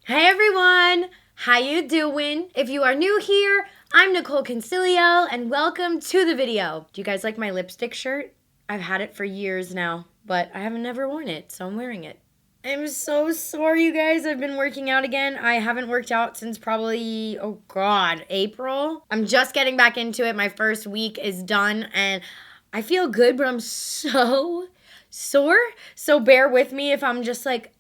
Hey everyone, how you doing? If you are new here, I'm Nicole Concilio and welcome to the video. Do you guys like my lipstick shirt? I've had it for years now, but I haven't never worn it, so I'm wearing it. I'm so sorry, you guys. I've been working out again. I haven't worked out since probably, oh God, April. I'm just getting back into it. My first week is done and I feel good, but I'm so sore. So bear with me if I'm just like,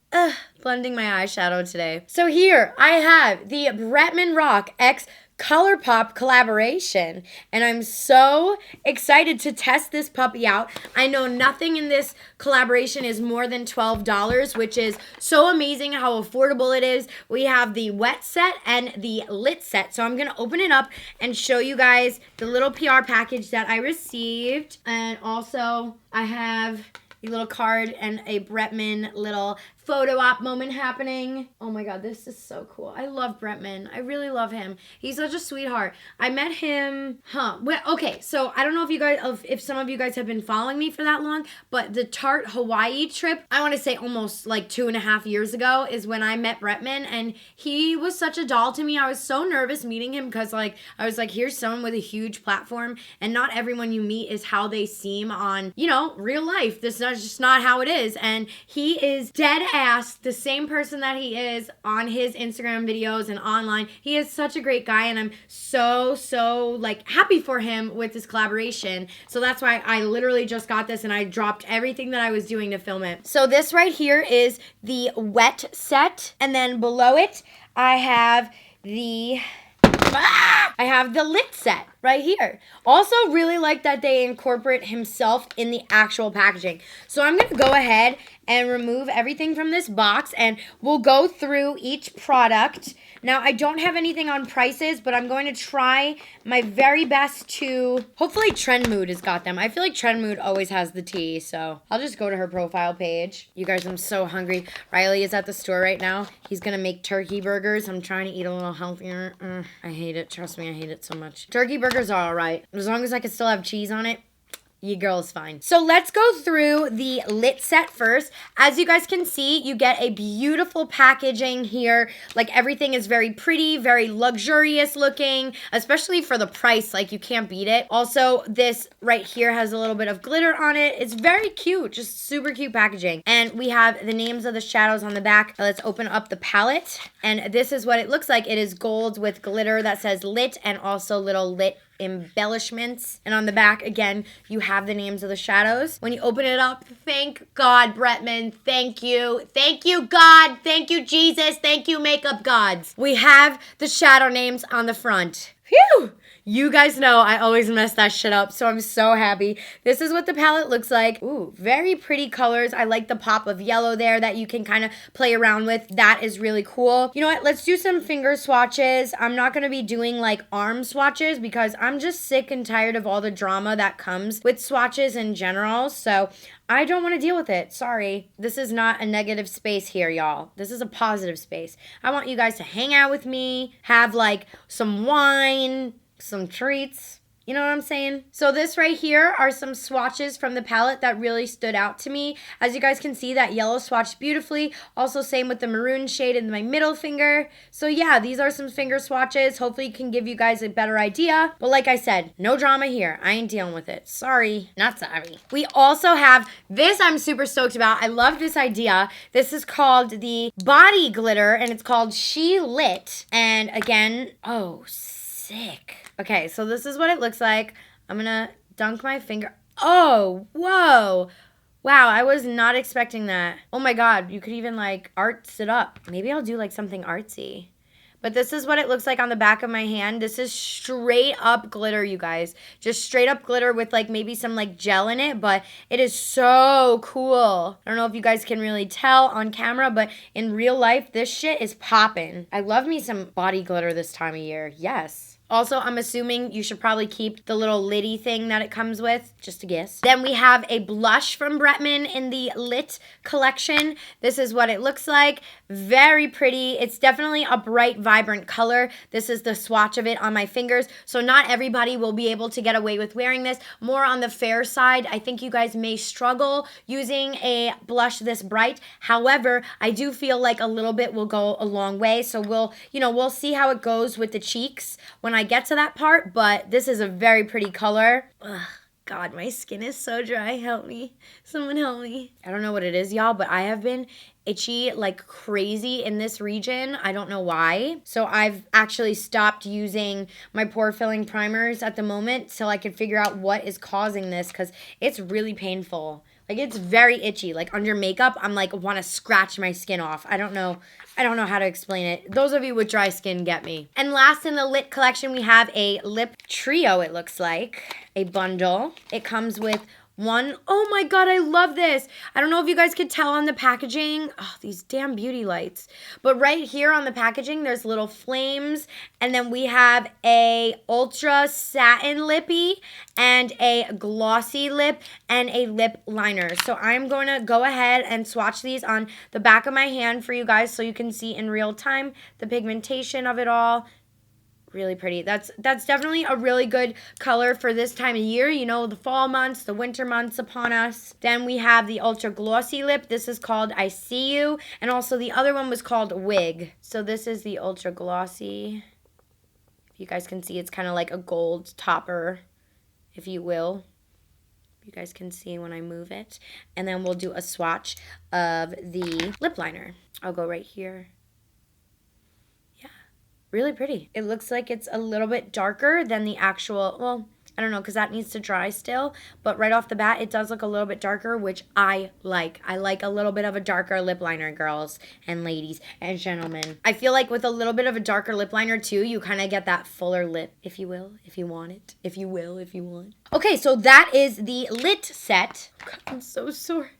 blending my eyeshadow today. So here I have the Bretman Rock X Colourpop collaboration, and I'm so excited to test this puppy out. I know nothing in this collaboration is more than $12, which is so amazing how affordable it is. We have the wet set and the lit set, so I'm gonna open it up and show you guys the little PR package that I received, and also I have a little card and a Bretman little photo op moment happening. Oh my God, this is so cool. I love Bretman. I really love him. He's such a sweetheart. I met him, well, okay, so I don't know if you guys, if some of you guys have been following me for that long, but the Tarte Hawaii trip, I want to say almost like 2.5 years ago is when I met Bretman, and he was such a doll to me. I was so nervous meeting him because I was like, here's someone with a huge platform, and not everyone you meet is how they seem on, real life. This is just not how it is, and he is dead ass the same person that he is on his Instagram videos and online. He is such a great guy, and I'm so like happy for him with this collaboration. So that's why I literally just got this and I dropped everything that I was doing to film it. So this right here is the wet set, and then below it I have the lit set right here. Also really like that they incorporate himself in the actual packaging. So I'm going to go ahead and remove everything from this box and we'll go through each product. Now, I don't have anything on prices, but I'm going to try my very best to, hopefully Trend Mood has got them. I feel like Trend Mood always has the tea, so I'll just go to her profile page. You guys, I'm so hungry. Riley is at the store right now. He's going to make turkey burgers. I'm trying to eat a little healthier. I hate it. Trust me, I hate it so much. Turkey burgers are all right. As long as I can still have cheese on it, your girl's fine. So let's go through the lit set first. As you guys can see, you get a beautiful packaging here. Like everything is very pretty, very luxurious looking, especially for the price. Like you can't beat it. Also, this right here has a little bit of glitter on it. It's very cute, just super cute packaging. And we have the names of the shadows on the back. Let's open up the palette. And this is what it looks like. It is gold with glitter that says lit and also little lit embellishments. And on the back, again, you have the names of the shadows. When you open it up, thank God, Bretman. Thank you. Thank you, God. Thank you, Jesus. Thank you, makeup gods. We have the shadow names on the front. Phew! You guys know I always mess that shit up, so I'm so happy. This is what the palette looks like. Ooh, very pretty colors. I like the pop of yellow there that you can kind of play around with. That is really cool. You know what? Let's do some finger swatches. I'm not going to be doing like arm swatches because I'm just sick and tired of all the drama that comes with swatches in general, so I don't want to deal with it. Sorry. This is not a negative space here, y'all. This is a positive space. I want you guys to hang out with me, have like some wine, some treats. You know what I'm saying? So this right here are some swatches from the palette that really stood out to me. As you guys can see, that yellow swatched beautifully. Also same with the maroon shade in my middle finger. So yeah, these are some finger swatches. Hopefully it can give you guys a better idea. But like I said, no drama here. I ain't dealing with it. Sorry. Not sorry. We also have this I'm super stoked about. I love this idea. This is called the Body Glitter and it's called She Lit. And again, oh, sick. Okay, so this is what it looks like. I'm gonna dunk my finger. Oh, whoa. Wow, I was not expecting that. Oh my God, you could even like arts it up. Maybe I'll do like something artsy. But this is what it looks like on the back of my hand. This is straight up glitter, you guys. Just straight up glitter with like maybe some like gel in it, but it is so cool. I don't know if you guys can really tell on camera, but in real life, this shit is popping. I love me some body glitter this time of year. Yes. Also, I'm assuming you should probably keep the little liddy thing that it comes with, just a guess. Then we have a blush from Bretman in the Lit collection. This is what it looks like. Very pretty. It's definitely a bright, vibrant color. This is the swatch of it on my fingers. So not everybody will be able to get away with wearing this. More on the fair side, I think you guys may struggle using a blush this bright. However, I do feel like a little bit will go a long way. So we'll see how it goes with the cheeks when I get to that part. But this is a very pretty color. Ugh. God, my skin is so dry. Help me. Someone help me. I don't know what it is, y'all, but I have been itchy like crazy in this region. I don't know why. So I've actually stopped using my pore filling primers at the moment till I can figure out what is causing this, because it's really painful. Like, it's very itchy. Like, under makeup, I'm like, want to scratch my skin off. I don't know how to explain it. Those of you with dry skin get me. And last in the Lit collection, we have a lip trio, it looks like. A bundle. It comes with one. Oh my God, I love this. I don't know if you guys could tell on the packaging. Oh, these damn beauty lights. But right here on the packaging, there's little flames. And then we have a ultra satin lippy and a glossy lip and a lip liner. So I'm going to go ahead and swatch these on the back of my hand for you guys so you can see in real time the pigmentation of it all. Really pretty. That's definitely a really good color for this time of year. You know, the fall months, the winter months upon us. Then we have the ultra glossy lip. This is called I See You. And also the other one was called Wig. So this is the ultra glossy. If you guys can see, it's kind of like a gold topper, if you will. You guys can see when I move it. And then we'll do a swatch of the lip liner. I'll go right here. Really pretty. It looks like it's a little bit darker than the actual, well, I don't know, because that needs to dry still. But right off the bat, it does look a little bit darker, which I like. I like a little bit of a darker lip liner, girls and ladies and gentlemen. I feel like with a little bit of a darker lip liner, too, you kind of get that fuller lip, if you will, if you want it. If you will, if you want. Okay, so that is the Lit set. God, I'm so sore.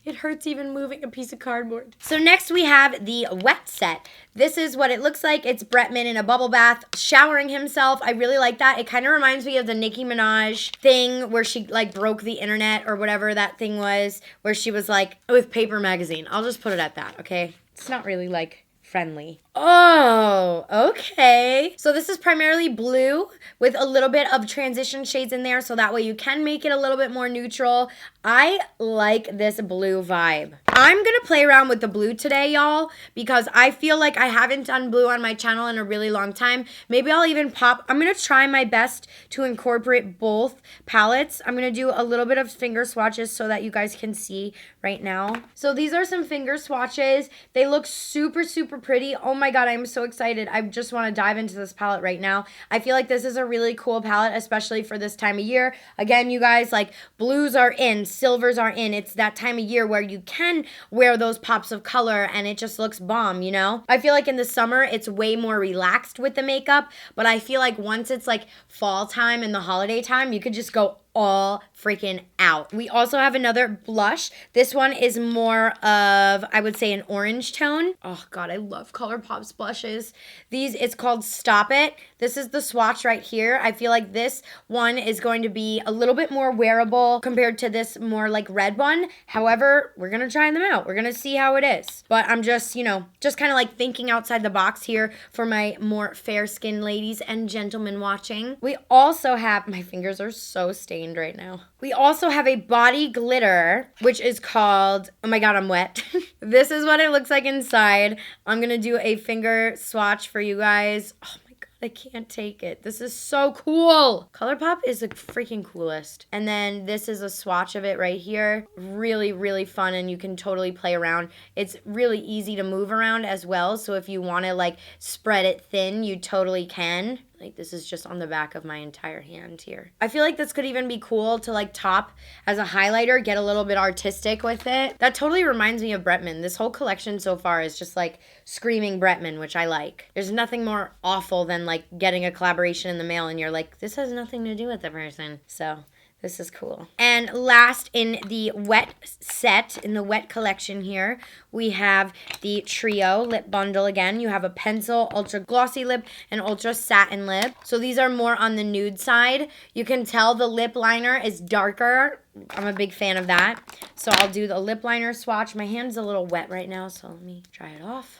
It hurts even moving a piece of cardboard. So next we have the Wet set. This is what it looks like. It's Bretman in a bubble bath showering himself. I really like that. It kind of reminds me of the Nicki Minaj thing where she like broke the internet or whatever that thing was, where she was like with Paper Magazine. I'll just put it at that, okay? It's not really like friendly. Oh, okay. So this is primarily blue with a little bit of transition shades in there, so that way you can make it a little bit more neutral. I like this blue vibe. I'm gonna play around with the blue today, y'all, because I feel like I haven't done blue on my channel in a really long time. Maybe I'll even I'm gonna try my best to incorporate both palettes. I'm gonna do a little bit of finger swatches so that you guys can see right now. So these are some finger swatches. They look super, super pretty. Oh my God, I'm so excited. I just want to dive into this palette right now. I feel like this is a really cool palette, especially for this time of year. Again, you guys, like, blues are in, silvers are in. It's that time of year where you can wear those pops of color and it just looks bomb, you know? I feel like in the summer, it's way more relaxed with the makeup, but I feel like once it's like fall time and the holiday time, you could just go all freaking out. We also have another blush. This one is more of, I would say, an orange tone. Oh God, I love Colourpop's blushes. It's called Stop It. This is the swatch right here. I feel like this one is going to be a little bit more wearable compared to this more like red one. However, we're gonna try them out. We're gonna see how it is. But I'm just, just kind of like thinking outside the box here for my more fair-skinned ladies and gentlemen watching. We also have, my fingers are so stained right now. We also have a body glitter, which is called, oh my God, I'm wet. This is what it looks like inside. I'm gonna do a finger swatch for you guys. Oh my God, I can't take it. This is so cool. Colourpop is the freaking coolest. And then this is a swatch of it right here. Really, really fun, and you can totally play around. It's really easy to move around as well, so if you want to like spread it thin, you totally can. Like, this is just on the back of my entire hand here. I feel like this could even be cool to like top as a highlighter, get a little bit artistic with it. That totally reminds me of Bretman. This whole collection so far is just like screaming Bretman, which I like. There's nothing more awful than like getting a collaboration in the mail and you're like, this has nothing to do with the person. So This is cool. And last in the wet set, in the wet collection here, we have the Trio lip bundle again. You have a pencil, ultra glossy lip, and ultra satin lip. So these are more on the nude side. You can tell the lip liner is darker. I'm a big fan of that. So I'll do the lip liner swatch. My hand's a little wet right now, so let me dry it off.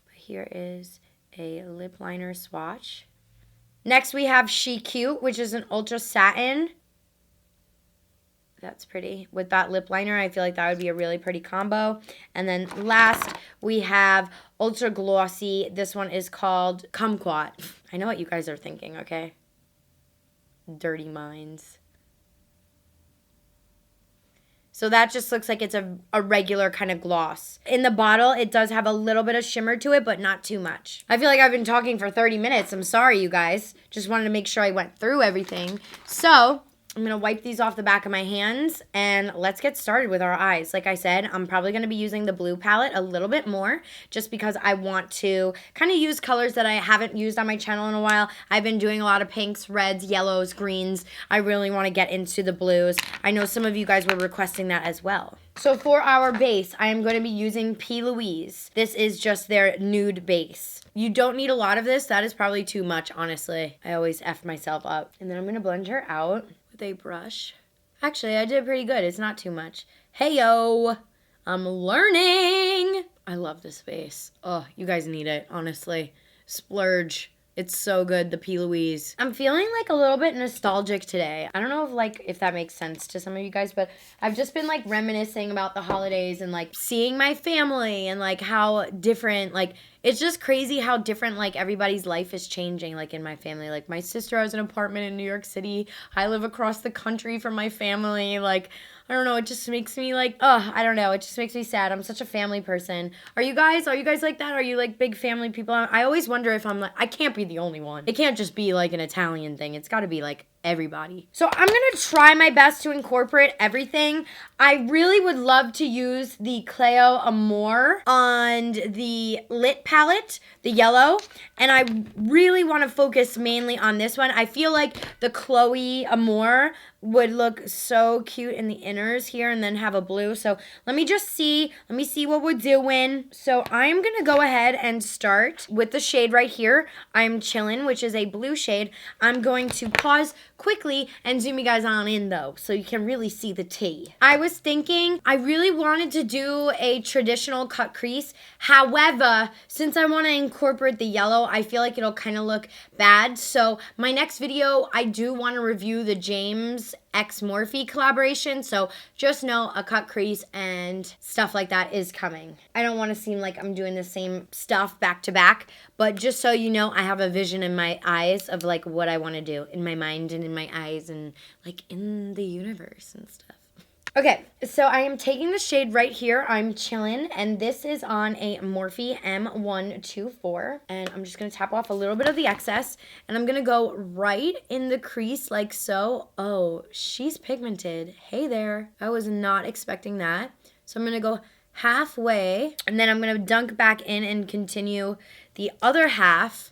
But here is a lip liner swatch. Next we have She Cute, which is an ultra satin. That's pretty. With that lip liner, I feel like that would be a really pretty combo. And then last, we have Ultra Glossy. This one is called Kumquat. I know what you guys are thinking, okay? Dirty minds. So that just looks like it's a regular kind of gloss. In the bottle, it does have a little bit of shimmer to it, but not too much. I feel like I've been talking for 30 minutes. I'm sorry, you guys. Just wanted to make sure I went through everything. So I'm going to wipe these off the back of my hands, and let's get started with our eyes. Like I said, I'm probably going to be using the blue palette a little bit more just because I want to kind of use colors that I haven't used on my channel in a while. I've been doing a lot of pinks, reds, yellows, greens. I really want to get into the blues. I know some of you guys were requesting that as well. So for our base, I am going to be using P. Louise. This is just their nude base. You don't need a lot of this. That is probably too much, honestly. I always F myself up. And then I'm going to blend her out with a brush. Actually, I did pretty good. It's not too much. Hey-yo! I'm learning! I love this base. Oh, you guys need it, honestly. Splurge. It's so good, the P. Louise. I'm feeling like a little bit nostalgic today. I don't know if that makes sense to some of you guys, but I've just been like reminiscing about the holidays and like seeing my family and like how different, like it's just crazy how different like everybody's life is changing like in my family. Like my sister has an apartment in New York City. I live across the country from my family. Like I don't know, it just makes me like, I don't know, it just makes me sad. I'm such a family person. Are you guys like that? Are you like big family people? I always wonder if I'm like, I can't be the only one. It can't just be like an Italian thing. It's got to be like everybody. So I'm going to try my best to incorporate everything. I really would love to use the Cleo Amore on the Lit palette, the yellow, and I really want to focus mainly on this one. I feel like the Chloe Amore would look so cute in the inners here and then have a blue. So let me see what we're doing. So I'm going to go ahead and start with the shade right here. I'm Chillin', which is a blue shade. I'm going to pause quickly and zoom you guys on in though, so you can really see the tea. I was thinking I really wanted to do a traditional cut crease. However, since I want to incorporate the yellow, I feel like it'll kind of look bad. So my next video, I do want to review the James X Morphe collaboration, so just know a cut crease and stuff like that is coming. I don't want to seem like I'm doing the same stuff back to back, but just so you know, I have a vision in my eyes of like what I want to do in my mind and in my eyes and like in the universe and stuff. Okay, so I am taking the shade right here. I'm Chillin', and this is on a Morphe M124. And I'm just going to tap off a little bit of the excess, and I'm going to go right in the crease like so. Oh, she's pigmented. Hey there. I was not expecting that. So I'm going to go halfway, and then I'm going to dunk back in and continue the other half.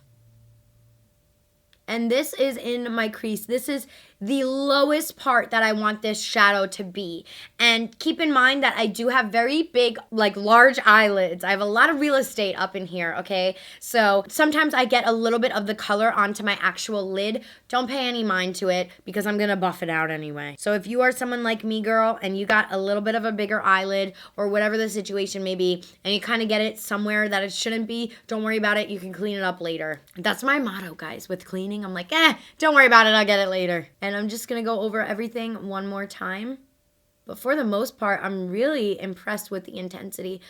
And this is in my crease. This is the lowest part that I want this shadow to be. And keep in mind that I do have very big, like large eyelids. I have a lot of real estate up in here, okay? So sometimes I get a little bit of the color onto my actual lid. Don't pay any mind to it because I'm gonna buff it out anyway. So if you are someone like me, girl, and you got a little bit of a bigger eyelid or whatever the situation may be, and you kind of get it somewhere that it shouldn't be, don't worry about it. You can clean it up later. That's my motto, guys, with cleaning. I'm like, don't worry about it. I'll get it later. And I'm just going to go over everything one more time. But for the most part, I'm really impressed with the intensity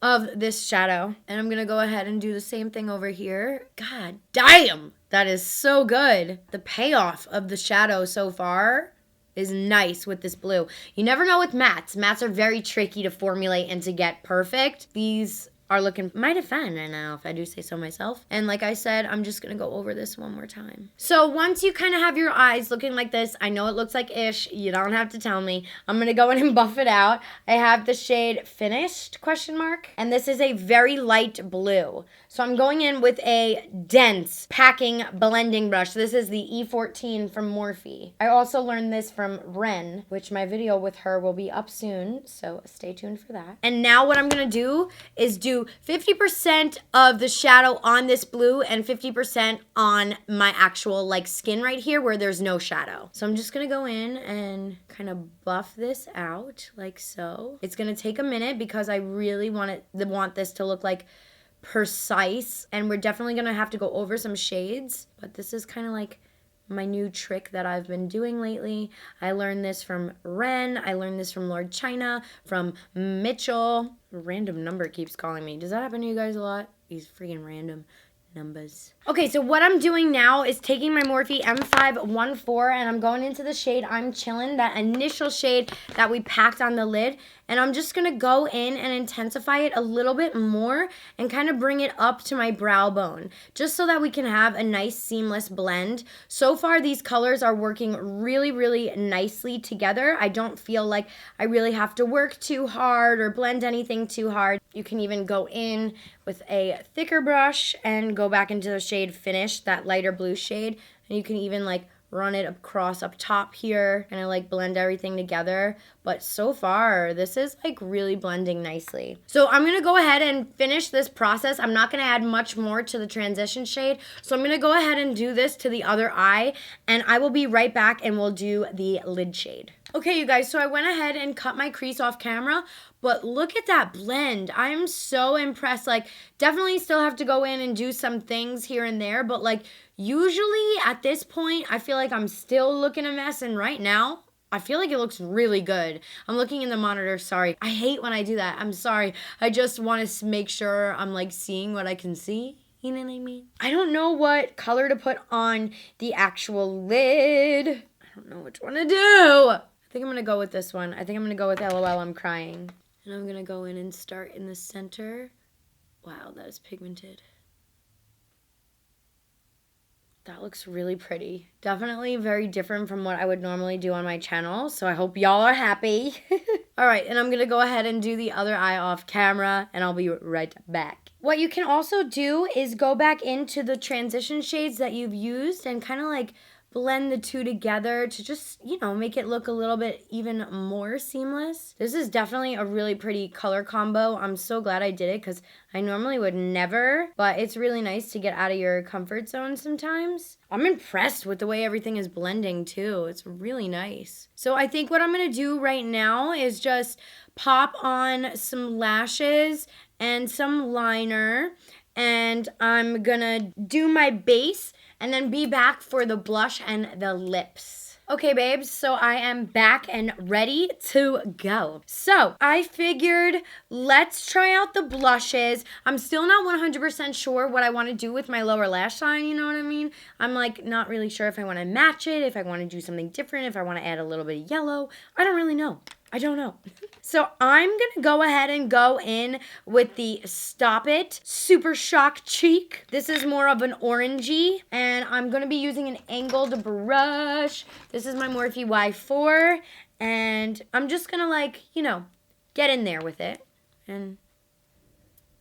of this shadow. And I'm going to go ahead and do the same thing over here. God damn, that is so good. The payoff of the shadow so far is nice with this blue. You never know with mattes. Mattes are very tricky to formulate and to get perfect. These are looking mighty fine right now, if I do say so myself. And like I said, I'm just gonna go over this one more time. So once you kind of have your eyes looking like this, I know it looks like ish, you don't have to tell me. I'm gonna go in and buff it out. I have the shade Finished, question mark. And this is a very light blue. So I'm going in with a dense packing blending brush. This is the E14 from Morphe. I also learned this from Ren, which my video with her will be up soon, so stay tuned for that. And now what I'm gonna do is do 50% of the shadow on this blue and 50% on my actual like skin right here where there's no shadow. So I'm just gonna go in and kind of buff this out like so. It's gonna take a minute because I really want this to look like precise, and we're definitely gonna have to go over some shades, but this is kind of like my new trick that I've been doing lately. I learned this from Ren, I learned this from Lord China, from Mitchell. Random number keeps calling me. Does that happen to you guys a lot? These freaking random numbers. Okay, so what I'm doing now is taking my Morphe M514 and I'm going into the shade I'm Chillin', that initial shade that we packed on the lid, and I'm just gonna go in and intensify it a little bit more and kind of bring it up to my brow bone, just so that we can have a nice seamless blend. So far, these colors are working really, really nicely together. I don't feel like I really have to work too hard or blend anything too hard. You can even go in with a thicker brush and go back into the shade Finish, that lighter blue shade, and you can even like run it across up top here and I like blend everything together. But so far this is like really blending nicely. So I'm gonna go ahead and finish this process. I'm not gonna add much more to the transition shade, so I'm gonna go ahead and do this to the other eye, and I will be right back and we'll do the lid shade. Okay, you guys, so I went ahead and cut my crease off camera, but look at that blend. I am so impressed. Like, definitely still have to go in and do some things here and there, but like, usually at this point, I feel like I'm still looking a mess, and right now, I feel like it looks really good. I'm looking in the monitor, sorry. I hate when I do that, I'm sorry. I just want to make sure I'm like seeing what I can see. You know what I mean? I don't know what color to put on the actual lid. I don't know which one to do. I think I'm gonna go with this one. I think I'm gonna go with LOL, I'm crying. And I'm gonna go in and start in the center. Wow, that is pigmented. That looks really pretty. Definitely very different from what I would normally do on my channel, so I hope y'all are happy. All right, and I'm gonna go ahead and do the other eye off camera, and I'll be right back. What you can also do is go back into the transition shades that you've used and kind of like blend the two together to just, you know, make it look a little bit even more seamless. This is definitely a really pretty color combo. I'm so glad I did it because I normally would never, but it's really nice to get out of your comfort zone sometimes. I'm impressed with the way everything is blending too. It's really nice. So I think what I'm gonna do right now is just pop on some lashes and some liner, and I'm gonna do my base and then be back for the blush and the lips. Okay, babes, so I am back and ready to go. So I figured let's try out the blushes. I'm still not 100% sure what I want to do with my lower lash line, you know what I mean? I'm like not really sure if I want to match it, if I want to do something different, if I want to add a little bit of yellow. I don't really know. I don't know. So I'm going to go ahead and go in with the Stop It Super Shock Cheek. This is more of an orangey, and I'm going to be using an angled brush. This is my Morphe Y4, and I'm just going to like, you know, get in there with it and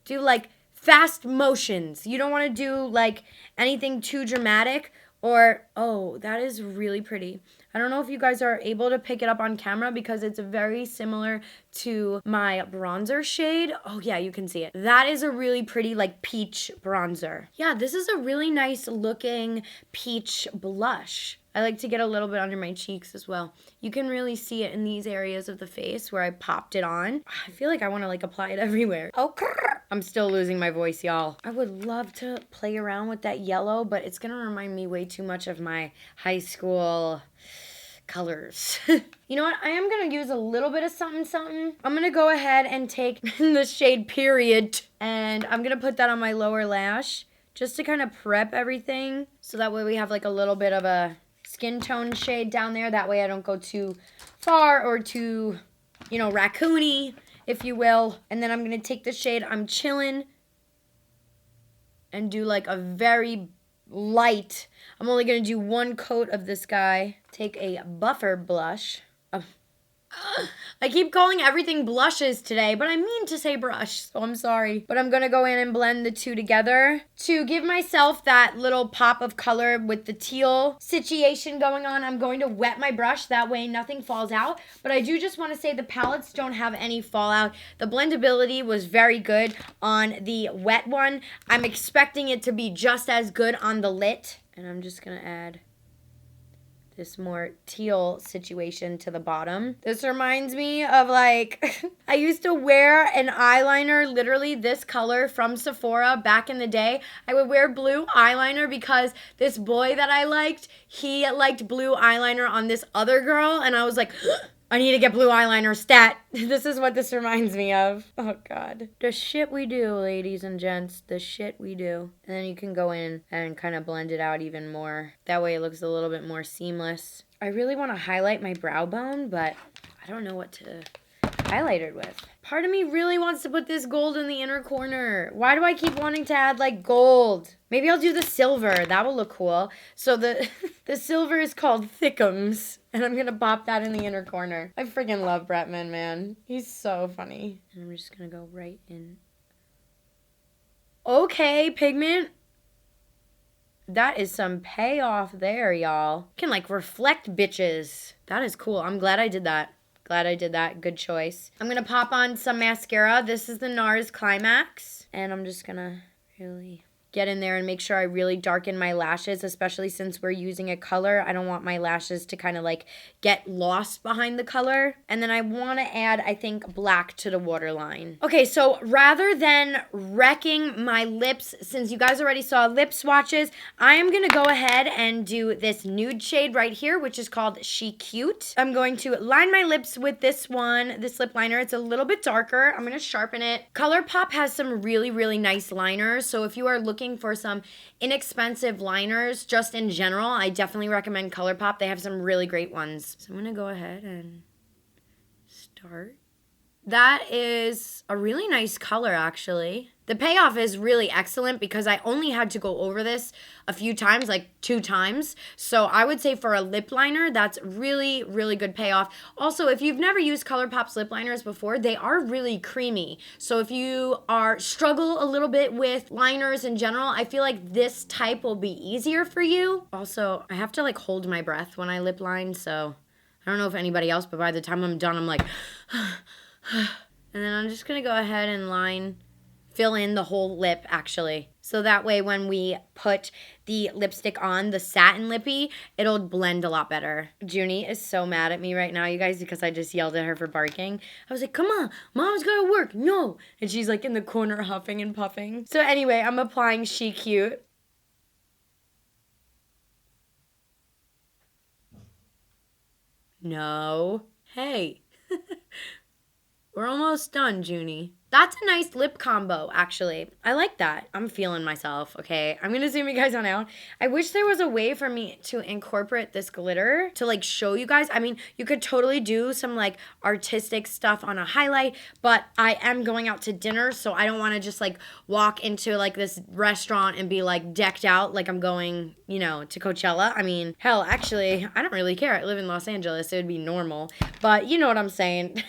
do like fast motions. You don't want to do like anything too dramatic or, oh, that is really pretty. I don't know if you guys are able to pick it up on camera because it's very similar to my bronzer shade. Oh yeah, you can see it. That is a really pretty like peach bronzer. Yeah, this is a really nice looking peach blush. I like to get a little bit under my cheeks as well. You can really see it in these areas of the face where I popped it on. I feel like I want to like apply it everywhere. Oh, I'm still losing my voice, y'all. I would love to play around with that yellow, but it's gonna remind me way too much of my high school colors. You know what? I am gonna use a little bit of something something. I'm gonna go ahead and take the shade Period, and I'm gonna put that on my lower lash just to kind of prep everything, so that way we have like a little bit of a skin tone shade down there. That way I don't go too far or too, you know, raccoony. if you will. And then I'm going to take the shade I'm Chillin' and do like a very light. I'm only going to do one coat of this guy. Take a buffer blush. I keep calling everything blushes today, but I mean to say brush, so I'm sorry. But I'm going to go in and blend the two together to give myself that little pop of color with the teal situation going on. I'm going to wet my brush, that way nothing falls out. But I do just want to say the palettes don't have any fallout. The blendability was very good on the wet one. I'm expecting it to be just as good on the lit. And I'm just going to add this more teal situation to the bottom. This reminds me of like, I used to wear an eyeliner, literally this color from Sephora back in the day. I would wear blue eyeliner because this boy that I liked, he liked blue eyeliner on this other girl. And I was like, I need to get blue eyeliner stat. This is what this reminds me of. Oh, God. The shit we do, ladies and gents. The shit we do. And then you can go in and kind of blend it out even more. That way it looks a little bit more seamless. I really want to highlight my brow bone, but I don't know what to highlight it with. Part of me really wants to put this gold in the inner corner. Why do I keep wanting to add like gold? Maybe I'll do the silver. That will look cool. So the silver is called Thickums. And I'm going to pop that in the inner corner. I freaking love Bretman, man. He's so funny. And I'm just going to go right in. Okay, pigment. That is some payoff there, y'all. Can like reflect bitches. That is cool. I'm glad I did that. Glad I did that. Good choice. I'm going to pop on some mascara. This is the NARS Climax. And I'm just going to really get in there and make sure I really darken my lashes, especially since we're using a color. I don't want my lashes to kind of like get lost behind the color. And then I want to add, I think, black to the waterline. Okay, so rather than wrecking my lips, since you guys already saw lip swatches, I am going to go ahead and do this nude shade right here, which is called She Cute. I'm going to line my lips with this one, this lip liner. It's a little bit darker. I'm going to sharpen it. Colourpop has some really, really nice liners. So if you are looking for some inexpensive liners just in general, I definitely recommend Colourpop. They have some really great ones. So I'm going to go ahead and start. That is a really nice color, actually. The payoff is really excellent because I only had to go over this a few times, like 2 times. So I would say for a lip liner, that's really, really good payoff. Also, if you've never used Colourpop's lip liners before, they are really creamy. So if you struggle a little bit with liners in general, I feel like this type will be easier for you. Also, I have to like hold my breath when I lip line, so I don't know if anybody else, but by the time I'm done, I'm like, and then I'm just going to go ahead and fill in the whole lip, actually. So that way when we put the lipstick on, the satin lippy, it'll blend a lot better. Junie is so mad at me right now, you guys, because I just yelled at her for barking. I was like, come on, Mom's gotta work, no. And she's like in the corner huffing and puffing. So anyway, I'm applying She Cute. No. Hey. We're almost done, Junie. That's a nice lip combo, actually. I like that. I'm feeling myself, okay? I'm gonna zoom you guys on out. I wish there was a way for me to incorporate this glitter to like show you guys. I mean, you could totally do some like artistic stuff on a highlight, but I am going out to dinner, so I don't wanna just like walk into like this restaurant and be like decked out like I'm going, you know, to Coachella. I mean, hell, actually, I don't really care. I live in Los Angeles. It would be normal, but you know what I'm saying.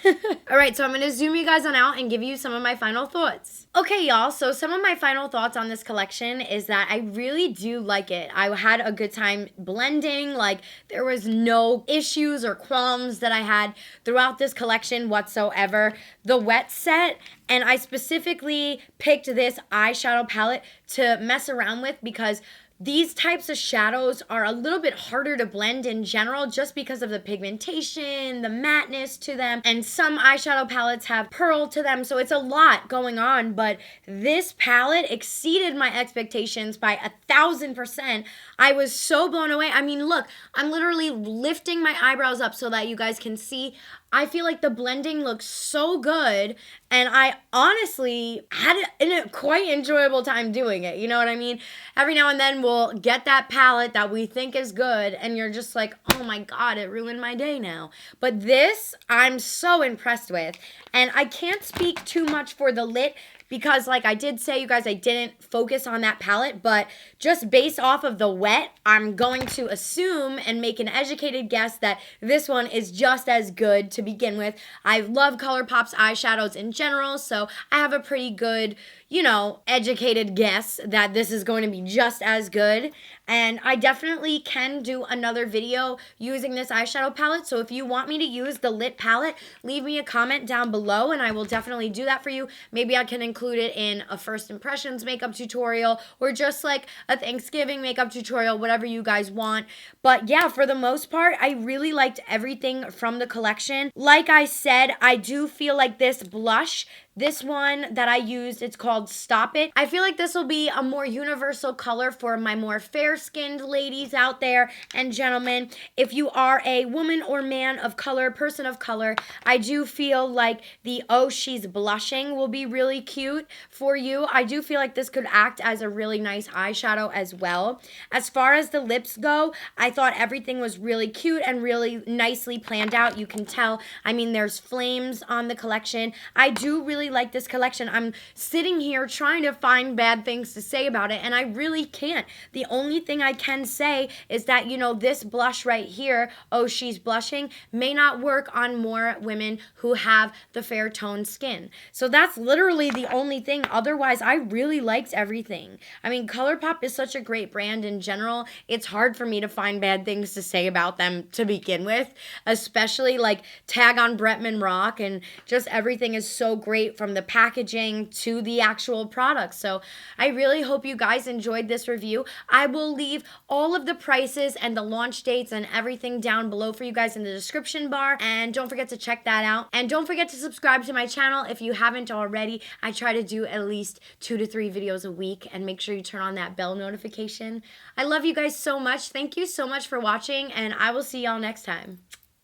All right, so I'm gonna zoom you guys on out and give you some of my final thoughts. Okay, y'all, so some of my final thoughts on this collection is that I really do like it. I had a good time blending. Like, there was no issues or qualms that I had throughout this collection whatsoever. The wet set, and I specifically picked this eyeshadow palette to mess around with because these types of shadows are a little bit harder to blend in general just because of the pigmentation, the mateness to them, and some eyeshadow palettes have pearl to them, so it's a lot going on, but this palette exceeded my expectations by 1,000%. I was so blown away. I mean, look, I'm literally lifting my eyebrows up so that you guys can see. I feel like the blending looks so good, and I honestly had a quite enjoyable time doing it. You know what I mean? Every now and then we'll get that palette that we think is good, and you're just like, oh my god, it ruined my day now. But this, I'm so impressed with, and I can't speak too much for the lit, because like I did say, you guys, I didn't focus on that palette, but just based off of the wet, I'm going to assume and make an educated guess that this one is just as good to begin with. I love Colourpop's eyeshadows in general, so I have a pretty good, you know, educated guess that this is going to be just as good. And I definitely can do another video using this eyeshadow palette. So if you want me to use the lit palette, leave me a comment down below and I will definitely do that for you. Maybe I can include it in a first impressions makeup tutorial or just like a Thanksgiving makeup tutorial, whatever you guys want. But yeah, for the most part, I really liked everything from the collection. Like I said, I do feel like this blush, this one that I used, it's called Stop It. I feel like this will be a more universal color for my more fair-skinned ladies out there and gentlemen. If you are a woman or man of color, person of color, I do feel like the Oh She's Blushing will be really cute for you. I do feel like this could act as a really nice eyeshadow as well. As far as the lips go, I thought everything was really cute and really nicely planned out. You can tell, I mean, there's flames on the collection. I do really like this collection. I'm sitting here trying to find bad things to say about it, and I really can't. The only thing I can say is that, you know, this blush right here, Oh She's Blushing, may not work on more women who have the fair toned skin. So that's literally the only thing. Otherwise, I really liked everything. I mean, Colourpop is such a great brand in general. It's hard for me to find bad things to say about them to begin with, especially like tag on Bretman Rock, and just everything is so great from the packaging to the actual product. So I really hope you guys enjoyed this review. I will leave all of the prices and the launch dates and everything down below for you guys in the description bar, and don't forget to check that out. And don't forget to subscribe to my channel if you haven't already. I try to do at least 2 to 3 videos a week, and make sure you turn on that bell notification. I love you guys so much. Thank you so much for watching, and I will see y'all next time.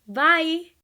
Bye!